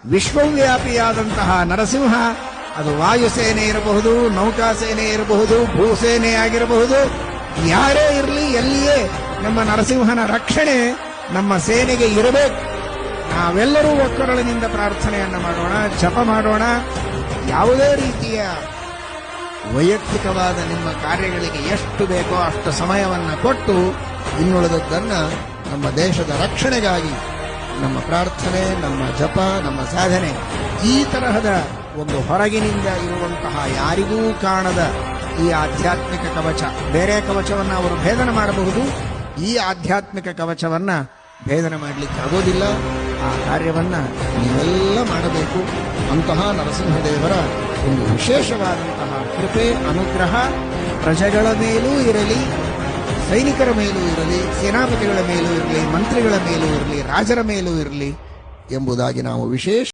ವಿಶ್ವವ್ಯಾಪಿಯಾದಂತಹ ನರಸಿಂಹ, ಅದು ವಾಯುಸೇನೆ ಇರಬಹುದು, ನೌಕಾಸೇನೆ ಇರಬಹುದು, ಭೂಸೇನೆ ಆಗಿರಬಹುದು, ಯಾರೇ ಇರಲಿ, ಎಲ್ಲಿಯೇ ನಮ್ಮ ನರಸಿಂಹನ ರಕ್ಷಣೆ ನಮ್ಮ ಸೇನೆಗೆ ಇರಬೇಕು. ನಾವೆಲ್ಲರೂ ಒಕ್ಕೊರಳಿನಿಂದ ಪ್ರಾರ್ಥನೆಯನ್ನ ಮಾಡೋಣ, ಜಪ ಮಾಡೋಣ. ಯಾವುದೇ ರೀತಿಯ ವೈಯಕ್ತಿಕವಾದ ನಿಮ್ಮ ಕಾರ್ಯಗಳಿಗೆ ಎಷ್ಟು ಬೇಕೋ ಅಷ್ಟು ಸಮಯವನ್ನು ಕೊಟ್ಟು ಇನ್ನುಳಿದದ್ದನ್ನು ನಮ್ಮ ದೇಶದ ರಕ್ಷಣೆಗಾಗಿ ನಮ್ಮ ಪ್ರಾರ್ಥನೆ, ನಮ್ಮ ಜಪ, ನಮ್ಮ ಸಾಧನೆ, ಈ ತರಹದ ಒಂದು ಹೊರಗಿನಿಂದ ಇರುವಂತಹ ಯಾರಿಗೂ ಕಾಣದ ಈ ಆಧ್ಯಾತ್ಮಿಕ ಕವಚ, ಬೇರೆ ಕವಚವನ್ನು ಅವರು ಭೇದನ ಮಾಡಬಹುದು, ಈ ಆಧ್ಯಾತ್ಮಿಕ ಕವಚವನ್ನ ಭೇದನ ಮಾಡಲಿಕ್ಕೆ ಆಗೋದಿಲ್ಲ. ಆ ಕಾರ್ಯವನ್ನ ನೀವೆಲ್ಲ ಮಾಡಬೇಕು. ಅಂತಹ ನರಸಿಂಹದೇವರ ಒಂದು ವಿಶೇಷವಾದಂತಹ ಕೃಪೆ, ಅನುಗ್ರಹ ಪ್ರಜೆಗಳ ಮೇಲೂ ಇರಲಿ, ಸೈನಿಕರ ಮೇಲೂ ಇರಲಿ, ಸೇನಾಪತಿಗಳ ಮೇಲೂ ಇರಲಿ, ಮಂತ್ರಿಗಳ ಮೇಲೂ ಇರಲಿ, ರಾಜರ ಮೇಲೂ ಇರಲಿ ಎಂಬುದಾಗಿ ನಾವು ವಿಶೇಷ